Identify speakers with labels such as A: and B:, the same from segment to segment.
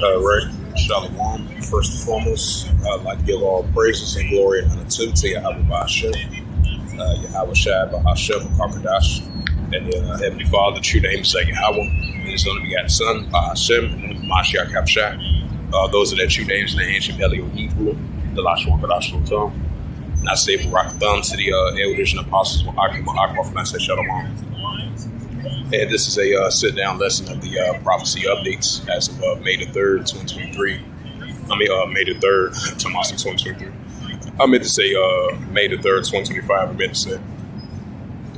A: Right. Shalom. First and foremost, I'd like to give all praises and glory and honor to Yahweh Bashem, Yahweh Shai Bahashem, Kakadash, and the Heavenly Father. The true name is Yahweh, and His only begotten Son, Bahashem, and Mashiach Kapshai. Those are their true names in the ancient Paleo Hebrew, the Lashon Kadash Lotam. And I say Barak Thumb to the elders and apostles, Akim Akbar, and I say Shalom. And this is a sit-down lesson of the prophecy updates as of May the 3rd, 2023. May the 3rd, Tomas 2023. I meant to say May the 3rd, 2025. I meant to say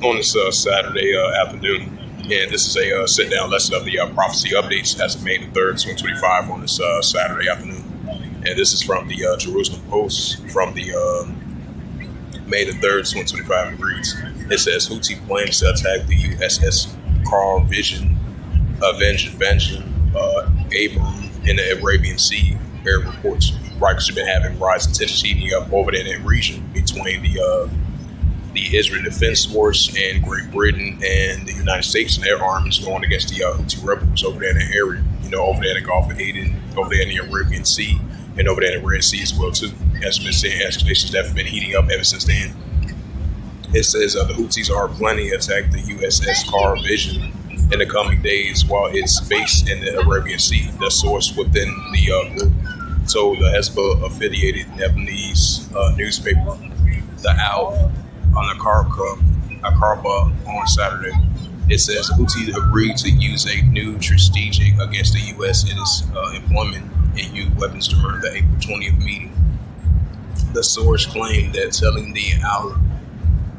A: on this Saturday afternoon. And this is a sit-down lesson of the prophecy updates as of May the 3rd, 2025 on this Saturday afternoon. And this is from the Jerusalem Post from the May the 3rd, 2025. It reads, it says, Houthi plans to attack the USS Carl Avenging Abram in the Arabian Sea, air reports. Right, because we've been having rising tensions heating up over there in that region between the Israel Defense Force and Great Britain and the United States and their armies going against the Houthi rebels over there in the area. You know, over there in the Gulf of Aden, over there in the Arabian Sea, and over there in the Red Sea as well too. As we've been saying, escalations have been heating up ever since then. It says the Houthis are planning to attack the USS Carl Vision in the coming days while it's based in the Arabian Sea. The source within the group told the Hezbollah-affiliated Lebanese newspaper, the Al Akarba, on Saturday. It says the Houthis agreed to use a new strategic against the U.S. in its employment in U weapons during the April 20th meeting. The source claimed that telling the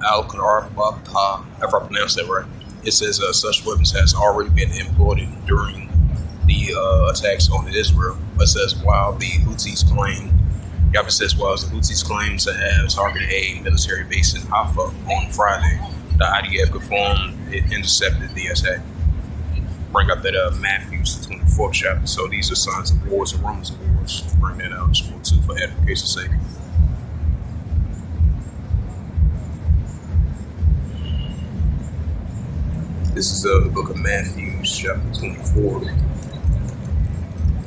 A: Al-Qarabata, if I pronounced that right, it says such weapons has already been employed during the attacks on Israel. It says while the Houthis claim to have targeted a military base in Haifa on Friday, the IDF confirmed it intercepted the attack. Bring up that Matthew 24th chapter. So these are signs of wars and rumors of wars. Bring that out as well too for edification's sake. This is the book of Matthew, chapter 24.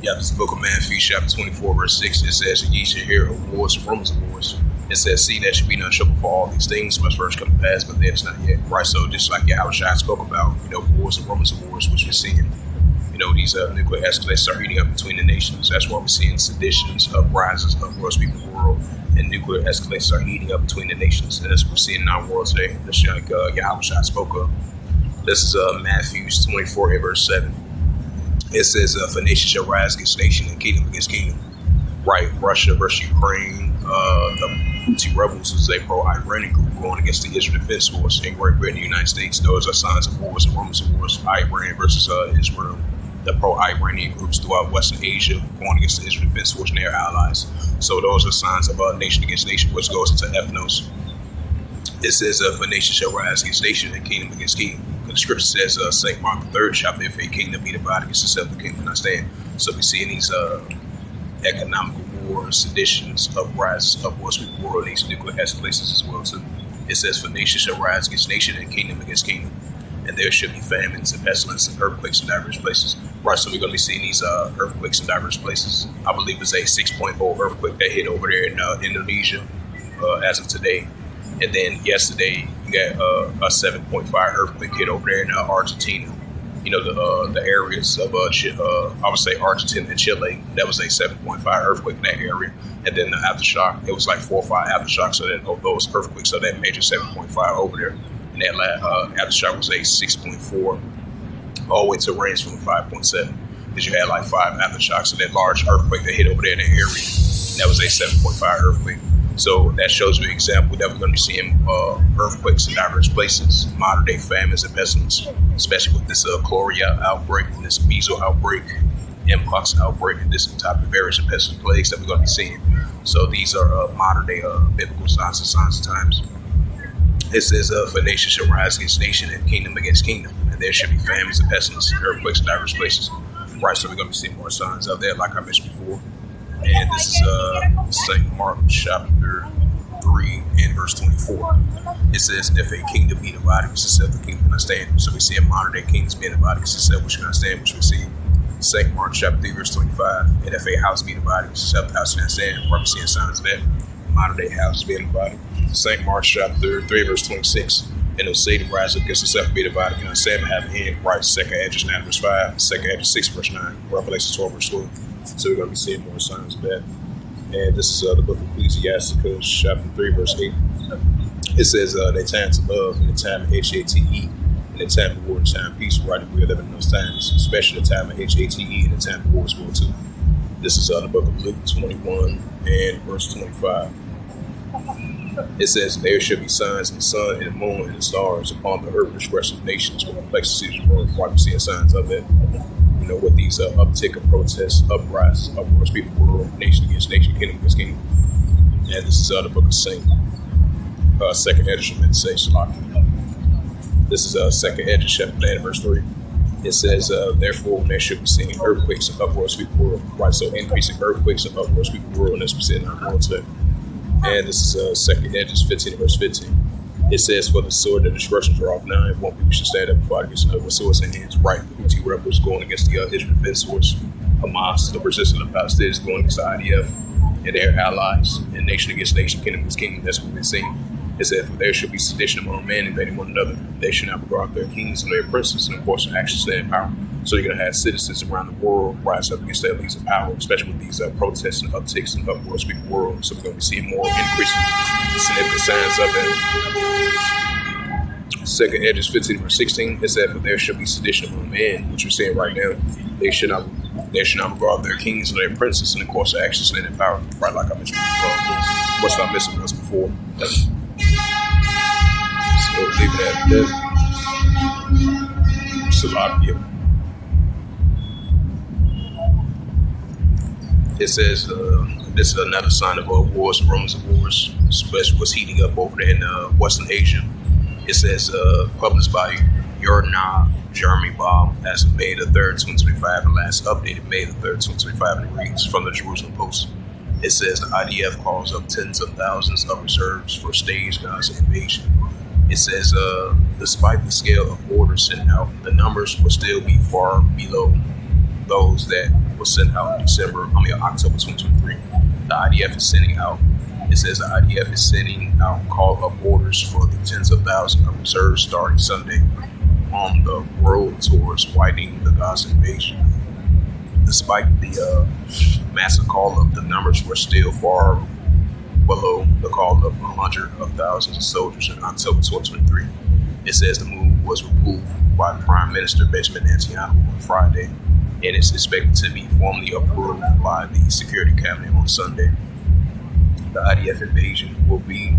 A: Yeah, this is the book of Matthew, chapter 24, verse 6. It says, ye shall hear of wars and rumors of wars. It says, see, that should be no trouble for all these things must first come to pass, but that is not yet. Right, so just like Yahweh Shai spoke about, wars and rumors of wars, which we're seeing, these nuclear escalations are heating up between the nations. That's why we're seeing seditions, uprisings of world people in the world, and nuclear escalations are heating up between the nations. And that's what we're seeing in our world today. That's like Yahweh Shai spoke of. This is Matthew 24 and verse 7. It says, for nation shall rise against nation and kingdom against kingdom. Right, Russia versus Ukraine. The Houthi rebels is a pro-Iranian group going against the Israel Defense Force in Great Britain and the United States. Those are signs of wars and rumors of wars. Iran versus Israel. The pro-Iranian groups throughout Western Asia going against the Israel Defense Force and their allies. So those are signs of nation against nation, which goes into ethnos. It says, for nation shall rise against nation and kingdom against kingdom. The scripture says, St. Mark the 3rd chapter, if a kingdom be divided against itself, the kingdom cannot stand. So we see in these economical wars, seditions, uprisings, upwards with the world, these nuclear escalations as well too. It says, for nation shall rise against nation and kingdom against kingdom. And there should be famines and pestilence and earthquakes in diverse places. Right, so we're going to be seeing these earthquakes in diverse places. I believe it's a 6.0 earthquake that hit over there in Indonesia as of today. And then yesterday, you got a 7.5 earthquake hit over there in Argentina. The areas of, I would say Argentina and Chile, that was a 7.5 earthquake in that area. And then the aftershock, it was like 4 or 5 aftershocks so that of those earthquakes. So that major 7.5 over there. And that aftershock was a 6.4, all the way to a range from 5.7. Because you had like 5 aftershocks of that large earthquake that hit over there in the area. That was a 7.5 earthquake. So that shows you an example that we're going to be seeing earthquakes in diverse places, modern day famines and pestilence, especially with this cholera outbreak and this measles outbreak, mpox outbreak, and this type of various and pestilent plagues that we're going to be seeing. So these are modern day biblical signs of times. It says, for nation shall rise against nation and kingdom against kingdom, and there should be famines and pestilence and earthquakes in diverse places. Right, so we're going to be seeing more signs out there, like I mentioned before. And this is St. Mark chapter 3 and verse 24. It says, if a kingdom be divided against itself, the kingdom cannot stand. So we see a modern day kings being divided against itself, which cannot stand, which we see St. Mark chapter 3, verse 25. And if a house be divided, which is the house in that sand, where we seeing signs of that. Modern day houses being divided. St. Mark chapter 3, verse 26. And they'll say to rise up against itself be divided. You know, Sam have a hand, right? Second Edges 9, verse 5. Second Edges 6, verse 9. Revelation 12, verse 12. So we're going to be seeing more signs of that. And this is the book of Ecclesiasticus, chapter 3, verse 8. It says, the time to love and the time of HATE and the time of war and time of peace. Right, we are living in those times, especially the time of HATE and the time of war as well, too. This is the book of Luke 21 and verse 25. It says, there shall be signs in the sun and the moon and the stars upon the earth, discretion of nations, with complexities of the world. Why we seeing signs of that? You know, with these uptick of protests, uprisings, uproars, people world, nation against nation, kingdom against kingdom. And this is the book of Saint. Second Edges, meant to say, Shalaki. This is Second Edges, chapter 9, verse 3. It says, therefore, there should be seen earthquakes and uproars, people world. Right, so increasing earthquakes and uproars, people world, and this we see in our world today. And this is Second Edges 15, verse 15. It says, for the sword that destruction draweth nigh, one people should stand up and fight against another with swords in hands. Right, the Houthi rebels going against the Israel Defense Force. Hamas, the resistance of Palestinians going against the IDF and their allies, and nation against nation, kingdom against kingdom. That's what we've been seeing. It said, for there should be sedition among men invading one another. They should not regard their kings and their princes, and of course, actually stand in power. So you're going to have citizens around the world rise up against their leaders of power, especially with these protests and upticks and uproars speak the world. So we're going to be seeing more increasing significant signs of that. Second Edges 15, verse 16. It said, for there should be sedition among men, which we're saying right now. They should not regard their kings and their princes, and of course, actually stand in power. Right, like I mentioned before. What's not missing once before. So leave it at that. Salakia. It says this is another sign of wars, rumors of wars, especially what's heating up over there in Western Asia. It says published by Yurna Jeremy Bob as of May the 3rd, 2025, and last updated May the 3rd, 2025, and it reads from the Jerusalem Post. It says the IDF calls up tens of thousands of reserves for staged Gaza invasion. It says despite the scale of orders sent out, the numbers will still be far below those that were sent out in October 2023. The IDF is sending out. It says the IDF is sending out call-up orders for the tens of thousands of reserves starting Sunday on the road towards widening the Gaza invasion. Despite the massive call-up, the numbers were still far below the call-up 100 of thousands of soldiers in October 2023. It says the move was approved by Prime Minister Benjamin Netanyahu on Friday, and it's expected to be formally approved by the Security Cabinet on Sunday. The IDF invasion will be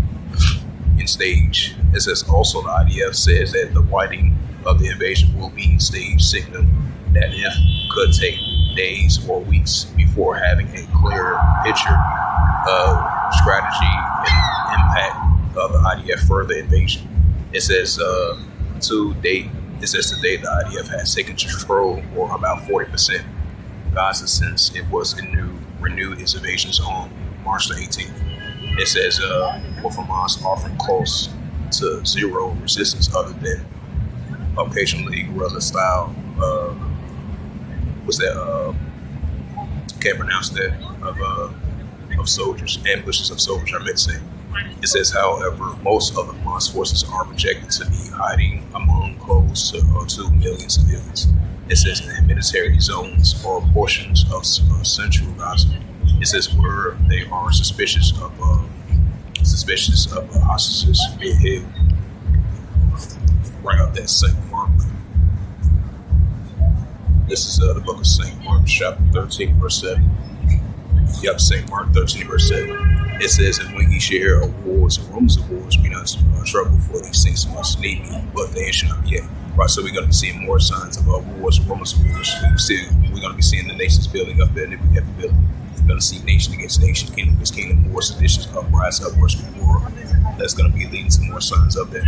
A: in stage. It says also the IDF says that the widening of the invasion will be in stage, signal that it could take days or weeks before having a clearer picture of strategy and impact of the IDF further invasion. It says to date the IDF has taken control for about 40% of Gaza since it was renewed its invasions on March the 18th. It says with Hamas offering close to zero resistance other than occasionally guerrilla style can't pronounce that of soldiers, ambushes of soldiers, I meant to say. It says, however, most of the Hamas forces are projected to be hiding among close to 2 million civilians. It says in military zones or portions of central Gaza. It says where they are suspicious of hostages being held. Bring up that St. Mark. This is the book of St. Mark, chapter 13, verse 7. Yep, St. Mark 13, verse 7. It says, and when ye shall hear of wars and rumors of wars, be not trouble, for these things must need me, but they shall not be yet. Right, so we're going to be seeing more signs of wars and rumors of wars. We're going to be seeing the nations building up there, and we have to build. We're going to see nation against nation, kingdom against kingdom, war, seditions, uprising, upwards with war. That's going to be leading to more signs of that.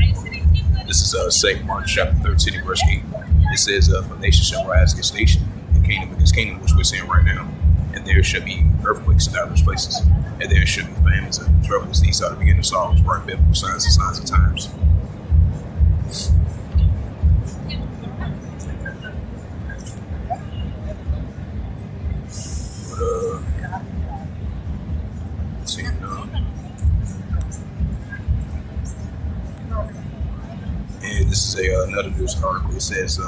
A: This is St. Mark chapter 13, verse 8. It says, for nation shall rise against nation, and kingdom against kingdom, which we're seeing right now. And there shall be earthquakes in diverse places, and there shall be famines and troubles. These are the beginning of sorrows, right? Biblical signs and signs of times. is another news article. It says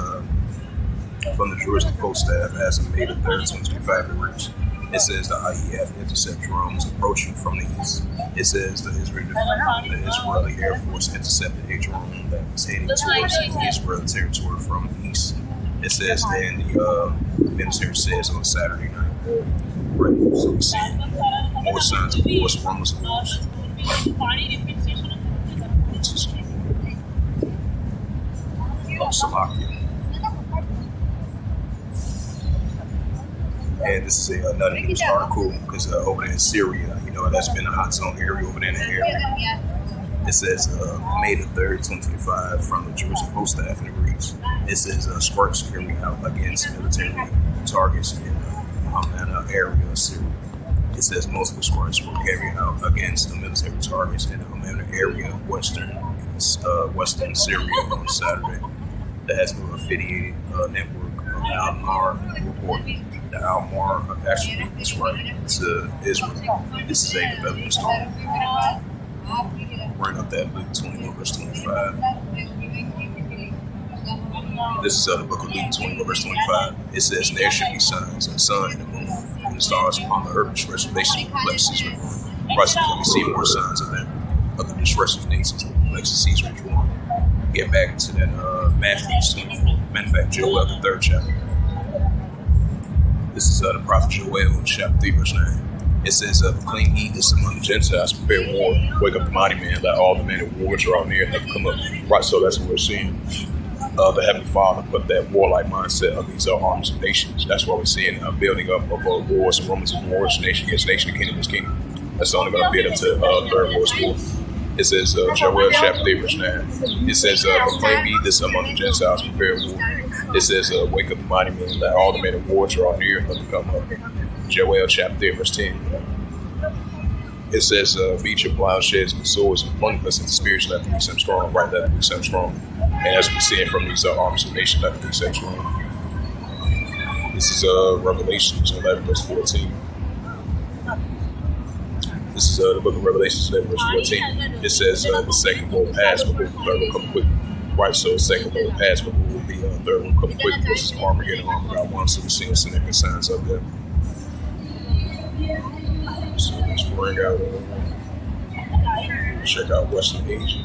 A: from the Jerusalem Post staff as of May the 3rd, 2025 reach. It says the IEF intercept drones approaching from the east. It says the Israeli Air Force intercepted a drone that was heading towards Israel territory from the east. It says then the military says on Saturday night. Right, so we see more signs of wars, rumors of wars. Slovakia. And this is another news article because over there in Syria, that's been a hot zone area over there in the area. It says May the 3rd, 2025 from the Jerusalem Post staff and it reads, it says strikes carried out against military targets in the Hamana area of Syria. It says multiple strikes were carried out against the military targets in the Hamana area of western Syria on Saturday. The Hezbollah affiliated network of Al-Mar reported the Al-Mar actually right to Israel. This is a development story. Bring up that Luke 21 verse 25. This is the book of Luke 21 verse 25. It says there should be signs of the sun and the moon and the stars upon the earth. Reservations will reflect Caesar. Right, so we see more signs of them. Of the distress of nations will reflect Caesar. Get back into that Matthew 24. Matter of fact, Joel, the 3rd chapter. This is the prophet Joel, chapter 3, verse 9. It says, proclaim ye this among the Gentiles, prepare war, wake up the mighty man, let all the men of war draw near and never come up. Right, so that's what we're seeing. The Heavenly Father put that warlike mindset of these armies of nations. That's why we're seeing a building up of wars and rumors of wars, nation against nation, kingdom against kingdom. That's only going to build up to Third World War. It says, Joel chapter 3, verse 9. It says, proclaim ye this among the Gentiles, prepare war. It says, wake up the mighty men, let all the men of war draw near and let them come up. Joel chapter 3, verse 10. It says, beat your plowshares and swords and plunge us into spirits, let them be some strong, right, let them be some strong. And as we're seeing from these armies of nations, let them be some strong. This is Revelations 11, verse 14. This is the book of Revelations 11, verse 14. It says, the second will pass, but the third will come quickly. Right, so the second will pass, but will be the third will come quickly. This is Armageddon, Armageddon 1, so we're seeing significant signs of that. So let's bring out, check out Western Asia.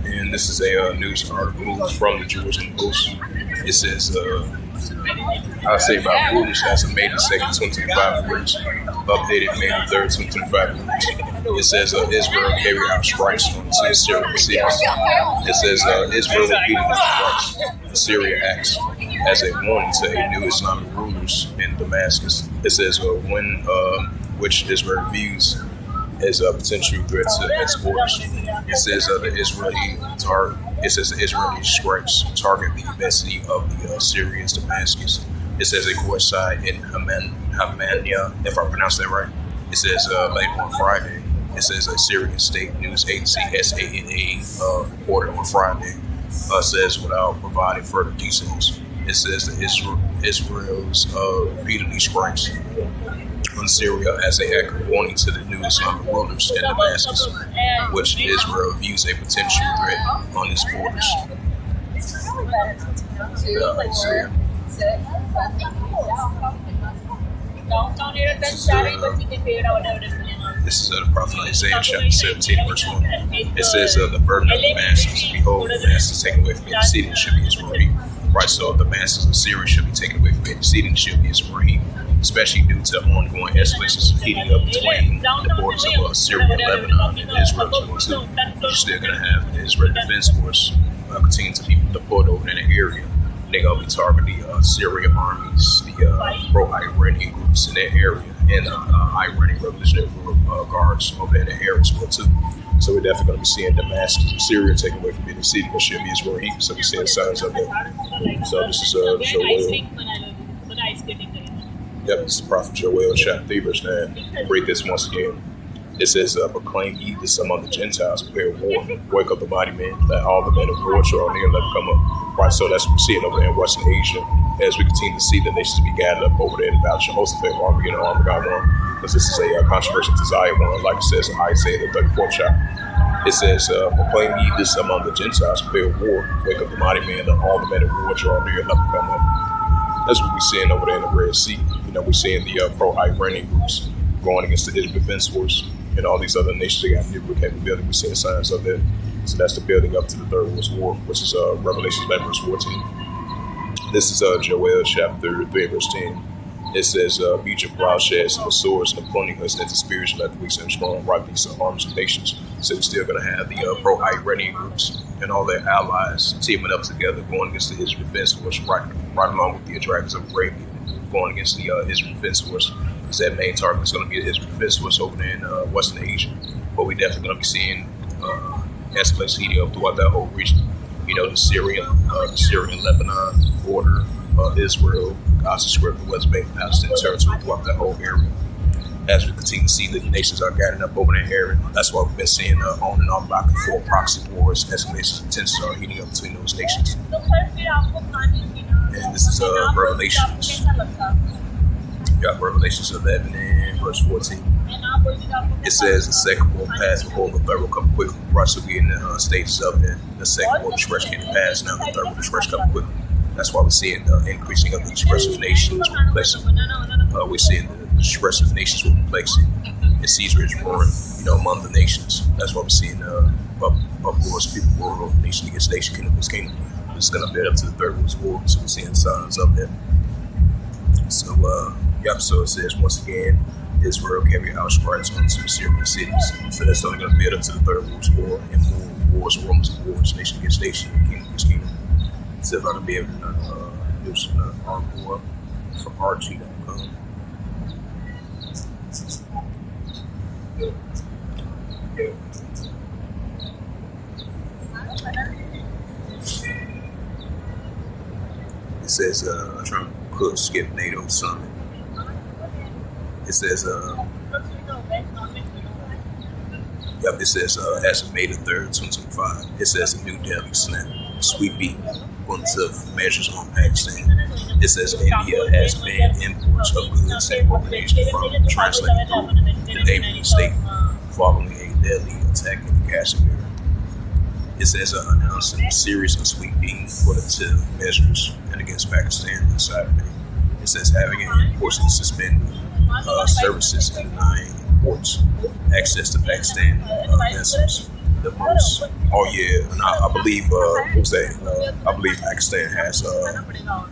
A: And this is a news article from the Jerusalem Post. It says, I'll say about rules as of May the 2nd, 2025 release, updated May the 3rd, 2025 release. It says Israel carried out strikes on two Syrian cities. It says Israel repeated the strikes. Syria acts as a warning to a new Islamic rulers in Damascus. It says which Israel views as a potential threat to its borders. It says the Israeli strikes target the embassy of the Syrians Damascus. It says a court side in Hamania, if I pronounce that right. It says late on Friday. It says a Syrian state news agency SANA reported on Friday. Says without providing further details. It says that Israel's repeatedly strikes on Syria as a echo warning to the new Islamic rulers in Damascus, which Israel views a potential threat on its borders. This is the prophet Isaiah chapter 17, verse 1. It says, the burden of Damascus, behold, the masses taken away from me, the seating should be Israel. Right, so the masses of Syria should be taken away from me, the seating should be Israel. Especially due to ongoing escalations of heating up between the borders of Syria, Lebanon, and Israel as well too. You're still going to have the Israeli Defense Force continue to be deployed over in the area. They're going to be targeting the Syrian armies, the pro-Iranian groups in that area, and Iranian Revolutionary Guards over in the area as well too. So we're definitely going to be seeing Damascus and Syria taken away from being the city that should be Israel. So we're seeing signs of that. So this is Joel. Yep, this is Prophet Joel, chapter 3, verse 9. Read this once again. It says, proclaim ye this among the Gentiles, prepare war, wake up the mighty man, let all the men of war draw near, let them come up. Right, so that's what we're seeing over there in Western Asia, as we continue to see the nations be gathered up over there in the Valley of Jehoshaphat, Armageddon, Armageddon, because this is a controversial desire one, like it says in Isaiah, the 34th chapter. It says, proclaim ye this among the Gentiles, prepare war, wake up the mighty man, let all the men of war draw near, let them come up. That's what we're seeing over there in the Red Sea. We're seeing the pro-Iranian groups going against the Israel Defense Force and all these other nations that got nuclear capability. We're seeing signs of that. So that's the building up to the Third World War, which is Revelation 11, verse 14. This is Joel chapter 3, verse 10. It says, beat your plowshares and the swords and the pointing hooks and the spears and let the weak and strong right these arms of nations. So we're still going to have the pro-Iranian groups and all their allies teaming up together going against the Israel Defense Force, right along with the Dragons of Arabia going against the Israel Defense Force. Because that main target is going to be the Israel Defense Force over there in Western Asia. But we're definitely going to be seeing escalation heating up throughout that whole region. The Syrian Lebanon border, Israel, Gaza Strip, the West Bank, Palestine territory throughout that whole area. As we continue to see the nations are gathering up over that area, that's why we've been seeing on and off back and forth proxy wars, escalations and tensions are heating up between those nations. And this is Revelations. You got Revelations 11 and verse 14. It says, the second will pass, behold, the third will come quickly. Right, so we're in the stages of it. The second will disperse came to pass, now the third will disperse come quickly. That's why we're seeing the increasing of the dispersive nations replacing. We're seeing the dispersive nations with replacing. And Caesar is roaring, among the nations. That's why we're seeing uproars, people war, nation against nation, kingdom against kingdom. It's going to build up to the Third World War, so we're seeing signs of that. So, so it says, once again, Israel carry out strikes on some Syrian cities. So that's only going to build up to the Third World War and more wars, rumors of wars, nation against nation, kingdom against kingdom. So if I can be able to do some article up from RT.com. It says, Trump could skip NATO summit. It says, it says, as of May the 3rd, 2025, it says a New Delhi snap, sweeping tough measures on Pakistan. It says India has banned imports of goods and organizations from translating through the neighboring state following a deadly attack in Kashmir. It says announcing a series of sweeping punitive measures and against Pakistan on Saturday. It says having an imports to suspend services and denying imports access to Pakistan vessels. The most, and I believe, I believe Pakistan has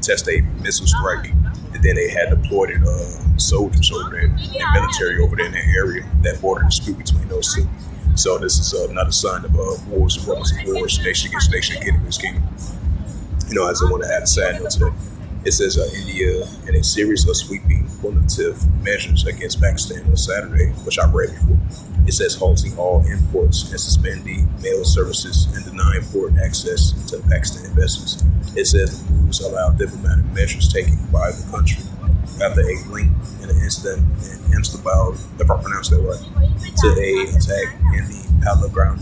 A: tested a missile strike, and then they had deployed soldiers over there and military over there in that area, that border dispute between those two. So this is another sign of wars, rumors of wars, nation against nation, kingdom against kingdom. As I want to add a side note to that. It says India in a series of sweeping punitive measures against Pakistan on Saturday, which I read before. It says halting all imports and suspending mail services and denying port access to Pakistan vessels. It says the moves allow diplomatic measures taken by the country after a link in an incident in Amsterdam, if I pronounce that right, to a attack in the Pahalgam,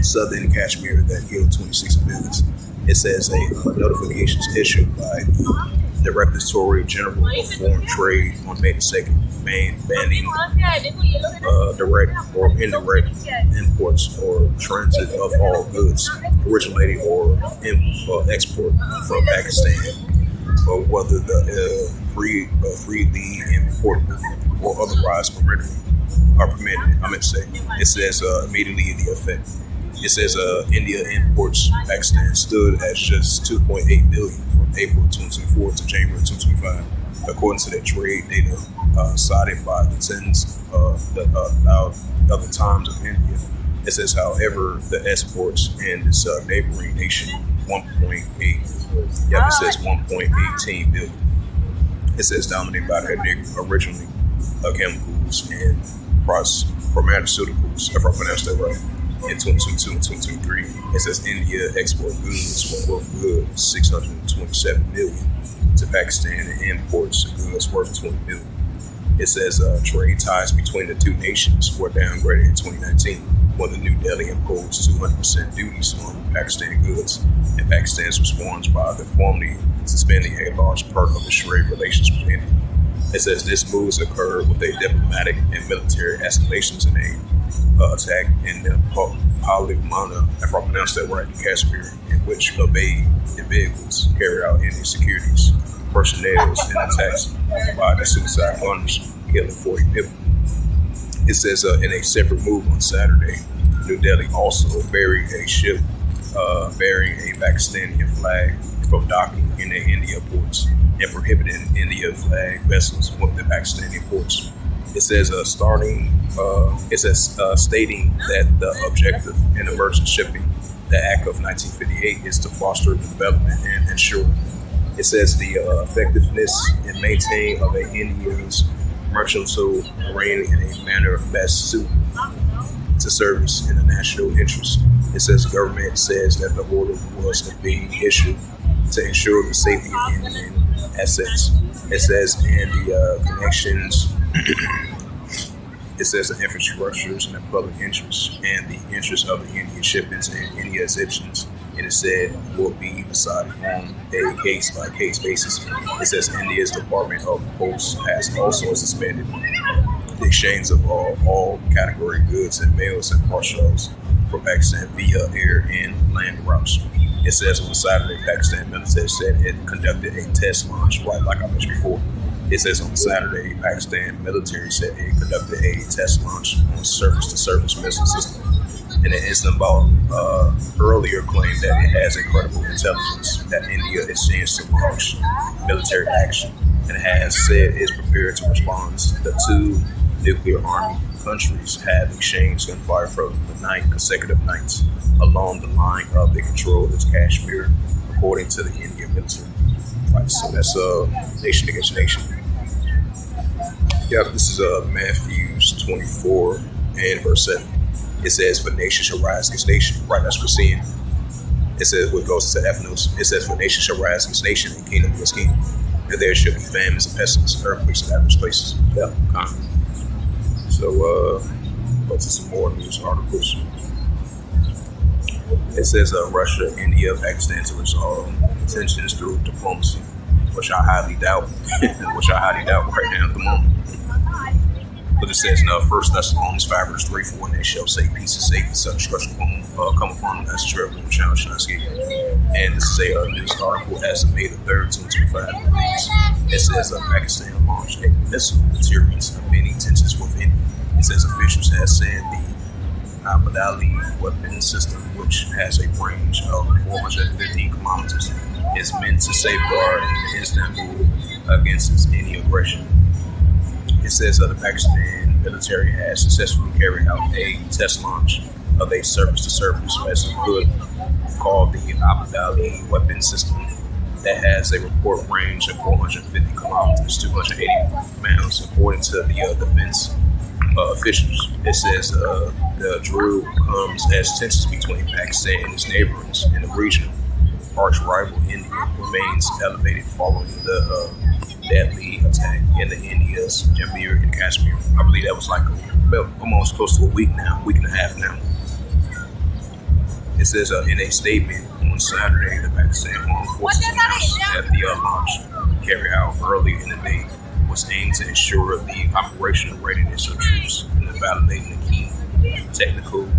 A: southern Kashmir that killed 26 civilians. It says a notifications issued by the Directorate General of Foreign Trade on May the 2nd, banning direct or indirect imports or transit of all goods originating or export from Pakistan, or whether the freely importable or otherwise permitted. It says immediately the effect. It says India imports Pakistan stood at just $2.8 billion from April 2024 to January 2025, according to that trade data cited by the tens of the Times of India. It says, however, the exports in this neighboring nation, 1.18 billion. It says dominated by the originally chemicals and pharmaceuticals, if I pronounced that right. In 2022 and 2023, it says India export goods worth goods $627 million to Pakistan and imports goods worth $20 million. It says trade ties between the two nations were downgraded in 2019 when the New Delhi imposed 200% duties on Pakistan goods, and Pakistan's response by the formally suspending a large part of its trade relations with India. It says this move occurred with a diplomatic and military escalations in a attack in the Palimana, if I pronounced that right, in Kashmir, in which evade vehicles carried out Indian securities personnel and attacks by the suicide bombers, killing 40 people. It says in a separate move on Saturday, New Delhi also buried a ship bearing a Pakistani flag from docking in the India ports and prohibiting India flag vessels with the Pakistani ports. It says stating that the objective in emergent shipping, the Act of 1958, is to foster development and ensure. It says the effectiveness and maintain of India's commercial marine in a manner best suited to service in the national interest. It says the government says that the order was being issued to ensure the safety of Indian assets. It says in the connections. It says the infrastructures and the public interest and the interest of the Indian shipments and India exemptions. And it said will be decided on a case-by-case basis. It says India's Department of Post has also suspended the exchange of all category goods and mails and parcels for Pakistan via air and land routes. It says on Saturday, Pakistan military said it conducted a test launch, right, like I mentioned before. It says on Saturday, Pakistan military said it conducted a test launch on surface-to-surface missile system. And it is about earlier claim that it has incredible intelligence that India is seeing to launch military action and has said it is prepared to respond. The two nuclear army countries have exchanged gunfire for the 9 consecutive nights along the line of the control of Kashmir, according to the Indian military. Right, so that's nation against nation. Yeah, this is Matthew 24 and verse 7. It says, for nation shall rise against nation. Right, that's what we're seeing. It says, what goes to ethnos. It says, for nation shall rise against nation and kingdom against kingdom. And there shall be famines and pestilence, earthquakes in diverse places. Yeah, so, go to some more news articles. It says, Russia, India, Pakistan to resolve tensions through diplomacy, which I highly doubt. Right now at the moment. But it says in 1 Thessalonians 5 verse 3-4, and they shall say peace and safety, such destruction come upon them as a terrible and shall not escape. And this is a news article as of May the 3rd, 2025. It says Pakistan launched a missile deterrence of many tensions with India. It says officials have said the Abadali weapon system, which has a range of 450 kilometers, is meant to safeguard Istanbul against any aggression. It says the Pakistan military has successfully carried out a test launch of a surface-to-surface missile hood called the Abadali weapon system that has a report range of 450 kilometers, 280 miles, according to the defense officials. It says the drill comes as tensions between Pakistan and its neighbors in the region. Arch rival India remains elevated following the deadly attack in the India's Jammu and Kashmir. I believe that was like almost close to a week and a half now. It says in a statement on Saturday, the Pakistan Armed Forces announced that the launch carried out early in the day was aimed to ensure the operational readiness of troops and validating the key technical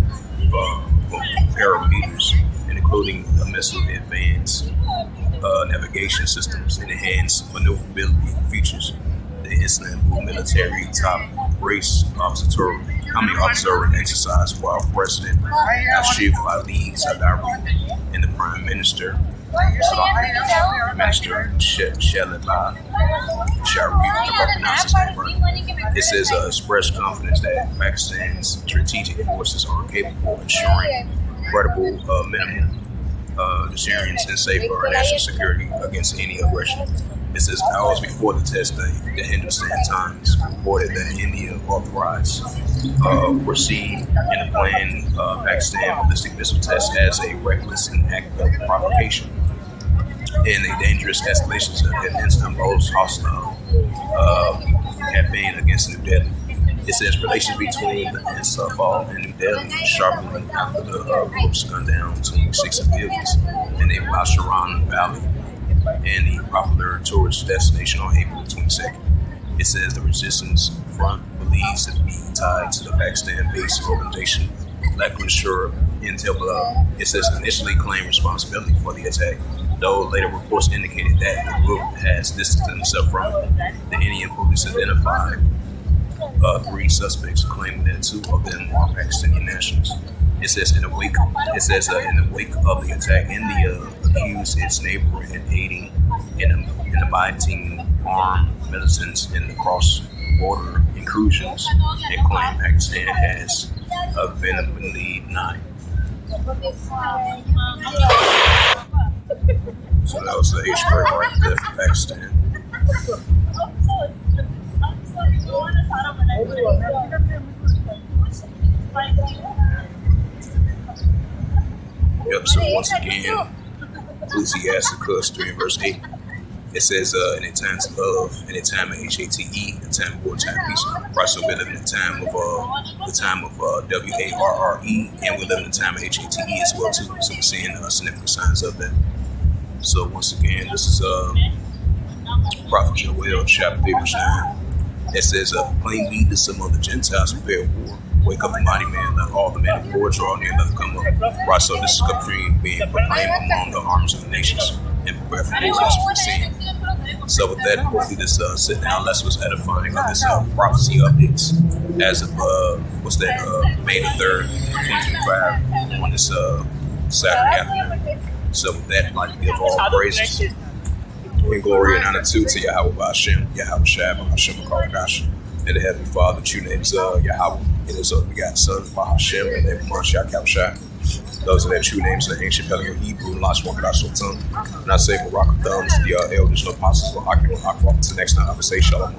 A: parameters, including the missile advanced navigation systems and enhanced maneuverability features. The Istanbul military top race observer exercise while President Ashraf Ali Zardari and the Prime Minister Shalaba Sharif, if I pronounce his name right. It says expressed confidence that Pakistan's strategic forces are capable of ensuring credible minimum deterrence and safeguard national security against any aggression. It says hours before the test day, the Hindustan Times reported that India authorized proceed in the planned Pakistan ballistic missile test as a reckless and act of provocation and a dangerous escalation in Istanbul's hostile campaign against New Delhi. It says relations between the Ansarfall and New Delhi sharpened after the groups gunned down 26 civilians in the Basharan Valley and the popular tourist destination on April 22nd. It says the Resistance Front believes it to be tied to the Pakistan-based organization Lakhshur Intel. It says initially claimed responsibility for the attack, though later reports indicated that the group has distanced themselves from it. The Indian police identified 3 suspects, claiming that 2 of them are Pakistani nationals. It says in the wake of the attack, India accused its neighbor in aiding in inviting armed militants in the cross-border incursions and claimed Pakistan has vehemently denied. So that was the H square right there for Pakistan. Yep, so once again, Ecclesiasticus 3 and verse 8. It says, in a time of love, in a time of HATE, a time of war, time of peace. Right, so we live in a time of WARRE, and we live in a time of HATE as well too. So we're seeing significant signs of that. So once again, this is Prophet Joel, chapter 3, verse 9. It says, "Plain leaders among the Gentiles prepare war. Wake up, the mighty man, let all the men of war draw near, let them come up." Right, so this is being proclaimed among the armies of the nations and prepare for war as we're seeing. So with that, hopefully this sit-down lesson was edifying of this prophecy updates as of May the 3rd, 2025 on this Saturday afternoon. So with that, I'd like to give all praises and glory and honor to Yahweh Ba'Shem, Yahweh Shai, Ba'Shem Akaradash, and the Heavenly Father, true names Yahweh, and his begotten Son, Ba'Shem, and every Marshak Shai. Those are their true names in the ancient Paleo Hebrew, and Lash Wakadash Sultan. And I say, Barak Thumbs, the elders, no apostles, or Akron, to the next time I would say Shalom.